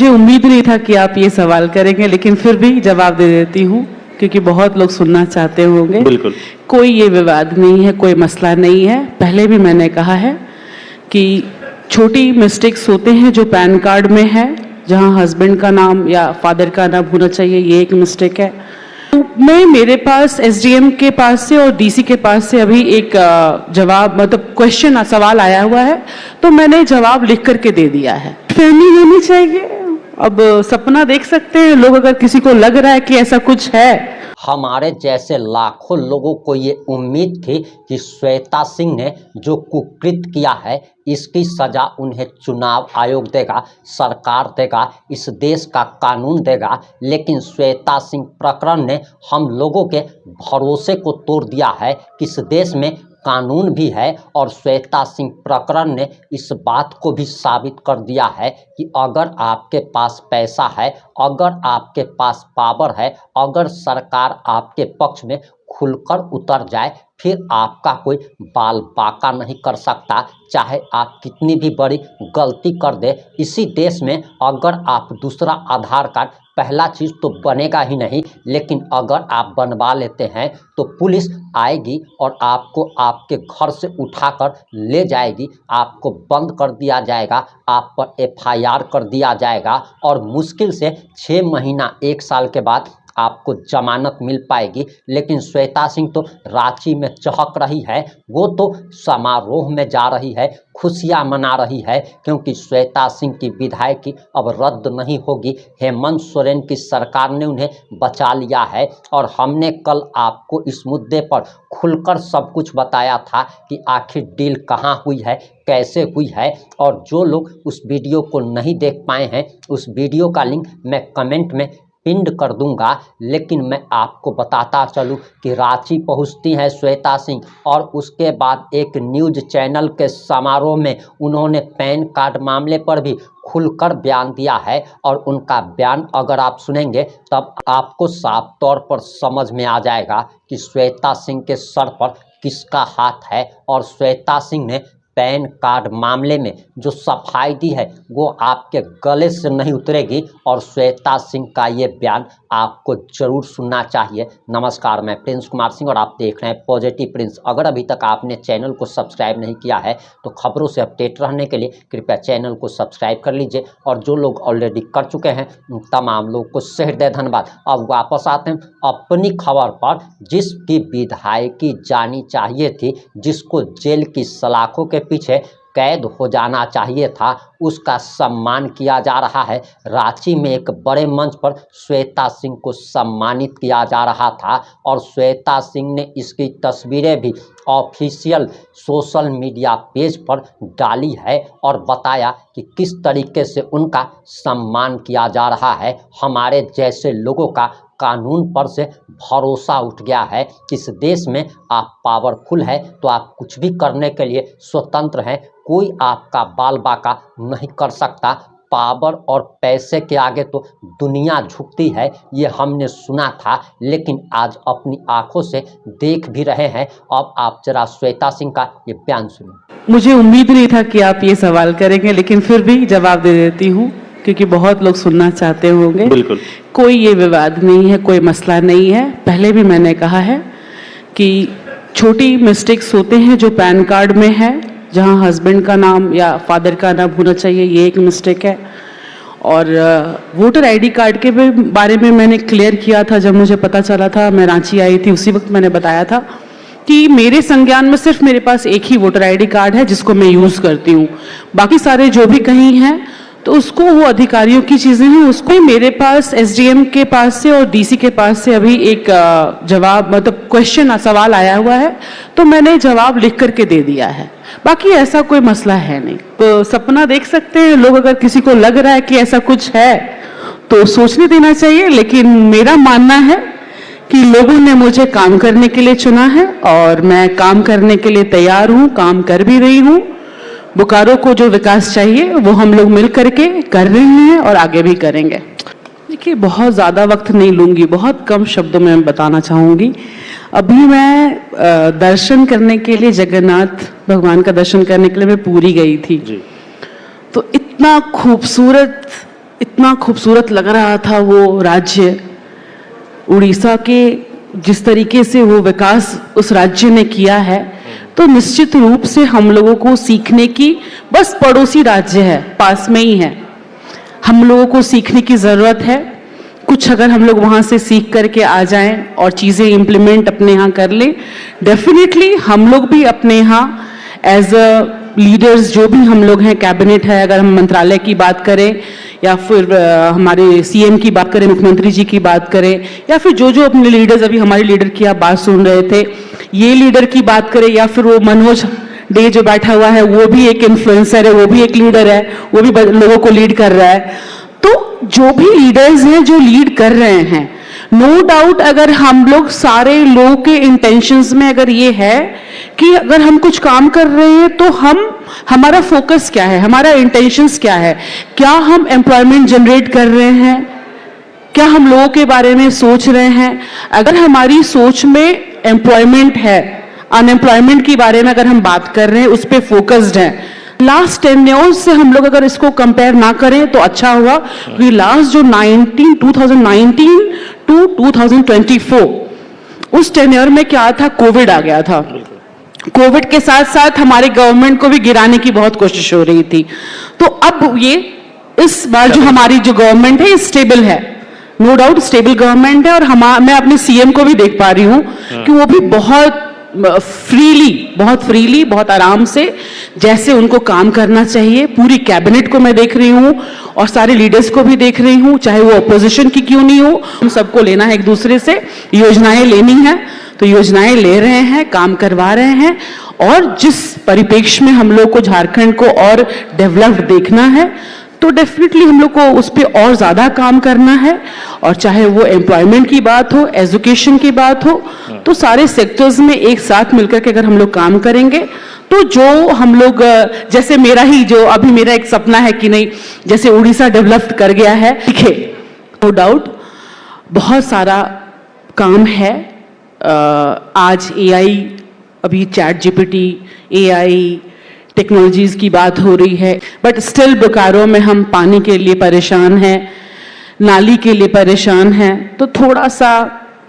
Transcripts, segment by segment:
मुझे उम्मीद नहीं था कि आप ये सवाल करेंगे, लेकिन फिर भी जवाब दे देती हूँ क्योंकि बहुत लोग सुनना चाहते होंगे। बिल्कुल। कोई ये विवाद नहीं है, कोई मसला नहीं है। पहले भी मैंने कहा है कि छोटी मिस्टेक्स होते हैं जो पैन कार्ड में है, जहाँ हस्बैंड का नाम या फादर का नाम होना चाहिए, ये एक मिस्टेक है। मैं मेरे पास एसडीएम के पास से और डीसी के पास से अभी एक जवाब मतलब क्वेश्चन सवाल आया हुआ है, तो मैंने जवाब लिख करके दे दिया है। फैमिली होनी चाहिए। अब सपना देख सकते हैं लोग, अगर किसी को लग रहा है कि ऐसा कुछ है। हमारे जैसे लाखों लोगों को ये उम्मीद थी कि श्वेता सिंह ने जो कुकृत किया है इसकी सजा उन्हें चुनाव आयोग देगा, सरकार देगा, इस देश का कानून देगा। लेकिन श्वेता सिंह प्रकरण ने हम लोगों के भरोसे को तोड़ दिया है कि इस देश में कानून भी है। और श्वेता सिंह प्रकरण ने इस बात को भी साबित कर दिया है कि अगर आपके पास पैसा है, अगर आपके पास पावर है, अगर सरकार आपके पक्ष में खुलकर उतर जाए, फिर आपका कोई बाल बाका नहीं कर सकता। चाहे आप कितनी भी बड़ी गलती कर दे, इसी देश में अगर आप दूसरा आधार कार्ड, पहला चीज़ तो बनेगा ही नहीं, लेकिन अगर आप बनवा लेते हैं तो पुलिस आएगी और आपको आपके घर से उठाकर ले जाएगी, आपको बंद कर दिया जाएगा, आप पर एफआईआर कर दिया जाएगा और मुश्किल से 6 महीना 1 साल के बाद आपको जमानत मिल पाएगी। लेकिन श्वेता सिंह तो रांची में चहक रही है, वो तो समारोह में जा रही है, खुशियां मना रही है, क्योंकि श्वेता सिंह की विधायकी अब रद्द नहीं होगी। हेमंत सोरेन की सरकार ने उन्हें बचा लिया है और हमने कल आपको इस मुद्दे पर खुलकर सब कुछ बताया था कि आखिर डील कहाँ हुई है, कैसे हुई है। और जो लोग उस वीडियो को नहीं देख पाए हैं, उस वीडियो का लिंक मैं कमेंट में पिंड कर दूंगा। लेकिन मैं आपको बताता चलूं कि रांची पहुंचती हैं श्वेता सिंह और उसके बाद एक न्यूज़ चैनल के समारोह में उन्होंने पैन कार्ड मामले पर भी खुलकर बयान दिया है। और उनका बयान अगर आप सुनेंगे तब आपको साफ तौर पर समझ में आ जाएगा कि श्वेता सिंह के सर पर किसका हाथ है। और श्वेता सिंह ने पैन कार्ड मामले में जो सफाई दी है वो आपके गले से नहीं उतरेगी। और श्वेता सिंह का ये बयान आपको जरूर सुनना चाहिए। नमस्कार, मैं प्रिंस कुमार सिंह और आप देख रहे हैं पॉजिटिव प्रिंस। अगर अभी तक आपने चैनल को सब्सक्राइब नहीं किया है तो खबरों से अपडेट रहने के लिए कृपया चैनल को सब्सक्राइब कर लीजिए। और जो लोग ऑलरेडी कर चुके हैं उन तमाम लोगों को सहृदय धन्यवाद। अब वापस आते हैं अपनी खबर पर। जिसकी विधायकी जानी चाहिए थी, जिसको जेल की सलाखों के पीछे कैद हो जाना चाहिए था, उसका सम्मान किया जा रहा है। रांची में एक बड़े मंच पर श्वेता सिंह को सम्मानित किया जा रहा था और श्वेता सिंह ने इसकी तस्वीरें भी ऑफिशियल सोशल मीडिया पेज पर डाली है और बताया कि किस तरीके से उनका सम्मान किया जा रहा है। हमारे जैसे लोगों का कानून पर से भरोसा उठ गया है। इस देश में आप पावरफुल है तो आप कुछ भी करने के लिए स्वतंत्र हैं, कोई आपका बाल बाका नहीं कर सकता। पावर और पैसे के आगे तो दुनिया झुकती है, ये हमने सुना था, लेकिन आज अपनी आंखों से देख भी रहे हैं। अब आप जरा श्वेता सिंह का ये बयान सुनिए। मुझे उम्मीद नहीं था कि आप ये सवाल करेंगे, लेकिन फिर भी जवाब दे देती हूँ क्योंकि बहुत लोग सुनना चाहते होंगे। बिल्कुल। कोई ये विवाद नहीं है, कोई मसला नहीं है। पहले भी मैंने कहा है कि छोटी मिस्टेक्स होते हैं जो पैन कार्ड में है, जहाँ हस्बैंड का नाम या फादर का नाम होना चाहिए, ये एक मिस्टेक है। और वोटर आईडी कार्ड के बारे में मैंने क्लियर किया था जब मुझे पता चला था, मैं रांची आई थी, उसी वक्त मैंने बताया था कि मेरे संज्ञान में सिर्फ मेरे पास एक ही वोटर आईडी कार्ड है जिसको मैं यूज़ करती हूँ। बाकी सारे जो भी कहीं हैं तो उसको वो अधिकारियों की चीज़ें हैं, उसको मेरे पास एसडीएम के पास से और डीसी के पास से अभी एक जवाब मतलब क्वेश्चन सवाल आया हुआ है, तो मैंने जवाब लिख करके दे दिया है। बाकी ऐसा कोई मसला है नहीं। तो सपना देख सकते हैं लोग, अगर किसी को लग रहा है कि ऐसा कुछ है तो सोचने देना चाहिए। लेकिन मेरा मानना है कि लोगों ने मुझे काम करने के लिए चुना है और मैं काम करने के लिए तैयार हूँ, काम कर भी रही हूँ। बोकारो को जो विकास चाहिए वो हम लोग मिल करके कर रहे हैं और आगे भी करेंगे। देखिए, बहुत ज़्यादा वक्त नहीं लूँगी, बहुत कम शब्दों में मैं बताना चाहूँगी। अभी मैं दर्शन करने के लिए, जगन्नाथ भगवान का दर्शन करने के लिए मैं पूरी गई थी जी। तो इतना खूबसूरत इतना खूबसूरत लग रहा था वो राज्य, उड़ीसा के जिस तरीके से वो विकास उस राज्य ने किया है, तो निश्चित रूप से हम लोगों को सीखने की, बस पड़ोसी राज्य है, पास में ही है, हम लोगों को सीखने की ज़रूरत है। कुछ अगर हम लोग वहाँ से सीख करके आ जाएं और चीज़ें इम्प्लीमेंट अपने यहाँ कर लें, डेफिनेटली हम लोग भी अपने यहाँ एज अ लीडर्स, जो भी हम लोग हैं, कैबिनेट है, अगर हम मंत्रालय की बात करें या फिर हमारे सीएम की बात करें, मुख्यमंत्री जी की बात करें, या फिर जो जो अपने लीडर्स, अभी हमारे लीडर की आप बात सुन रहे थे, ये लीडर की बात करें, या फिर वो मनोज डे जो बैठा हुआ है, वो भी एक इन्फ्लुएंसर है, वो भी एक लीडर है, वो भी लोगों को लीड कर रहा है। तो जो भी लीडर्स हैं जो लीड कर रहे हैं, नो डाउट अगर हम लोग सारे लोगों के इंटेंशंस में अगर ये है कि अगर हम कुछ काम कर रहे हैं तो हमारा फोकस क्या है, हमारा इंटेंशंस क्या है, क्या हम एम्प्लॉयमेंट जनरेट कर रहे हैं, क्या हम लोगों के बारे में सोच रहे हैं। अगर हमारी सोच में एम्प्लॉयमेंट है, अनएम्प्लॉयमेंट के बारे में अगर हम बात कर रहे हैं, उस पर फोकस्ड हैं, लास्ट 10 ईयर्स से हम लोग अगर इसको कंपेयर ना करें तो अच्छा हुआ, क्योंकि लास्ट जो 2019 टू 2024 उस 10 ईयर में क्या था, कोविड आ गया था। कोविड के साथ साथ हमारे गवर्नमेंट को भी गिराने की बहुत कोशिश हो रही थी। तो अब ये इस बार जो हमारी जो गवर्नमेंट है ये स्टेबल है, नो डाउट स्टेबल गवर्नमेंट है। और मैं अपने सीएम को भी देख पा रही हूँ कि वो भी बहुत फ्रीली बहुत आराम से जैसे उनको काम करना चाहिए, पूरी कैबिनेट को मैं देख रही हूँ और सारे लीडर्स को भी देख रही हूँ, चाहे वो अपोजिशन की क्यों नहीं हो, हम सबको लेना है एक दूसरे से, योजनाएं लेनी है तो योजनाएं ले रहे हैं, काम करवा रहे हैं। और जिस परिप्रेक्ष्य में हम लोग को झारखंड को और डेवलप्ड देखना है, तो डेफिनेटली हम लोग को उस पर और ज़्यादा काम करना है। और चाहे वो एम्प्लॉयमेंट की बात हो, एजुकेशन की बात हो, तो सारे सेक्टर्स में एक साथ मिलकर के अगर हम लोग काम करेंगे तो जो हम लोग, जैसे मेरा एक सपना है कि नहीं, जैसे उड़ीसा डेवलप कर गया है, ठीक है, नो डाउट बहुत सारा काम है। आज एआई, अभी चैट जीपीटी, एआई टेक्नोलॉजीज की बात हो रही है, बट स्टिल बोकारो में हम पानी के लिए परेशान हैं, नाली के लिए परेशान हैं, तो थोड़ा सा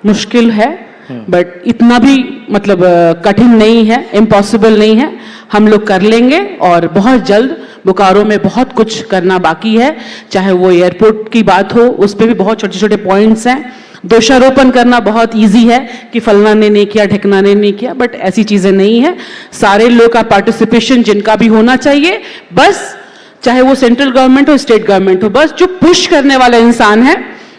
मुश्किल है, बट इतना भी मतलब कठिन नहीं है, इम्पॉसिबल नहीं है, हम लोग कर लेंगे। और बहुत जल्द बोकारो में बहुत कुछ करना बाकी है, चाहे वो एयरपोर्ट की बात हो, उस पर भी बहुत छोटे छोटे पॉइंट्स हैं। दोषारोपण करना बहुत इजी है कि फलना ने नहीं किया, ढकना ने नहीं किया, बट ऐसी चीजें नहीं है। सारे लोग का पार्टिसिपेशन जिनका भी होना चाहिए, बस चाहे वो सेंट्रल गवर्नमेंट हो, स्टेट गवर्नमेंट हो, बस जो पुश करने वाला इंसान है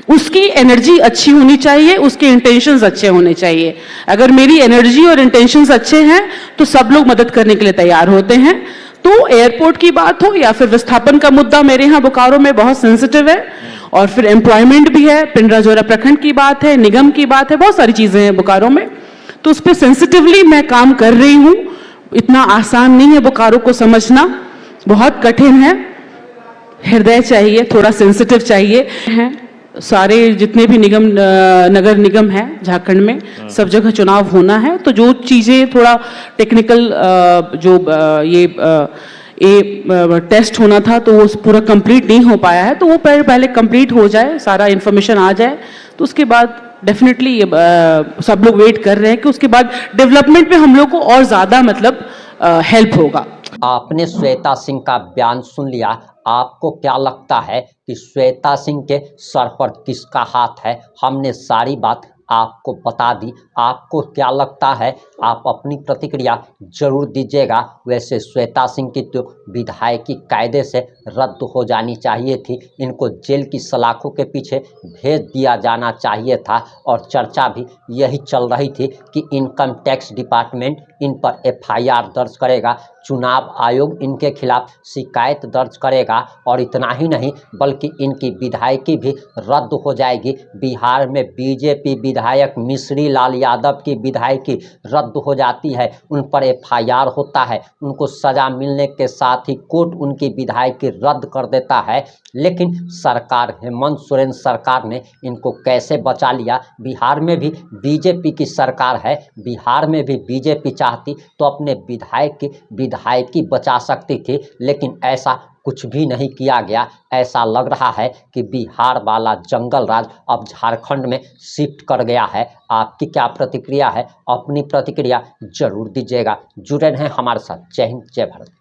उसकी एनर्जी अच्छी होनी चाहिए, उसके इंटेंशंस अच्छे होने चाहिए। अगर मेरी एनर्जी और इंटेंशंस अच्छे हैं तो सब लोग मदद करने के लिए तैयार होते हैं। तो एयरपोर्ट की बात हो या फिर विस्थापन का मुद्दा मेरे यहाँ बोकारो में बहुत सेंसिटिव है, और फिर एम्प्लॉयमेंट भी है, पिंडराजोरा प्रखंड की बात है, निगम की बात है, बहुत सारी चीजें हैं बोकारो में, तो उस पर सेंसिटिवली मैं काम कर रही हूँ। इतना आसान नहीं है बोकारो को समझना, बहुत कठिन है, हृदय चाहिए, थोड़ा सेंसिटिव चाहिए है। सारे जितने भी नगर निगम है झारखंड में, सब जगह चुनाव होना है, तो जो चीजें थोड़ा टेक्निकल टेस्ट होना था तो वो पूरा कंप्लीट नहीं हो पाया है, तो वो पहले कंप्लीट हो जाए, सारा इन्फॉर्मेशन आ जाए, तो उसके बाद डेफिनेटली सब लोग वेट कर रहे हैं कि उसके बाद डेवलपमेंट में हम लोग को और ज़्यादा मतलब हेल्प होगा। आपने श्वेता सिंह का बयान सुन लिया, आपको क्या लगता है कि श्वेता सिंह के सर पर किसका हाथ है? हमने सारी बात आपको बता दी, आपको क्या लगता है आप अपनी प्रतिक्रिया जरूर दीजिएगा। वैसे श्वेता सिंह की तो विधायकी कायदे से रद्द हो जानी चाहिए थी, इनको जेल की सलाखों के पीछे भेज दिया जाना चाहिए था। और चर्चा भी यही चल रही थी कि इनकम टैक्स डिपार्टमेंट इन पर एफआईआर दर्ज करेगा, चुनाव आयोग इनके खिलाफ शिकायत दर्ज करेगा, और इतना ही नहीं बल्कि इनकी विधायकी भी रद्द हो जाएगी। बिहार में बीजेपी विधायक मिश्री लाल यादव की विधायकी रद्द हो जाती है, उन पर एफआईआर होता है, उनको सजा मिलने के साथ ही कोर्ट उनकी विधायकी रद्द कर देता है। लेकिन सरकार, हेमंत सोरेन सरकार ने इनको कैसे बचा लिया? बिहार में भी बीजेपी की सरकार है, बिहार में भी बीजेपी चाहती तो अपने विधायकी बचा सकती थी, लेकिन ऐसा कुछ भी नहीं किया गया। ऐसा लग रहा है कि बिहार वाला जंगल राज अब झारखंड में शिफ्ट कर गया है। आपकी क्या प्रतिक्रिया है? अपनी प्रतिक्रिया जरूर दीजिएगा। जुड़े रहें हमारे साथ। जय हिंद, जय भारत।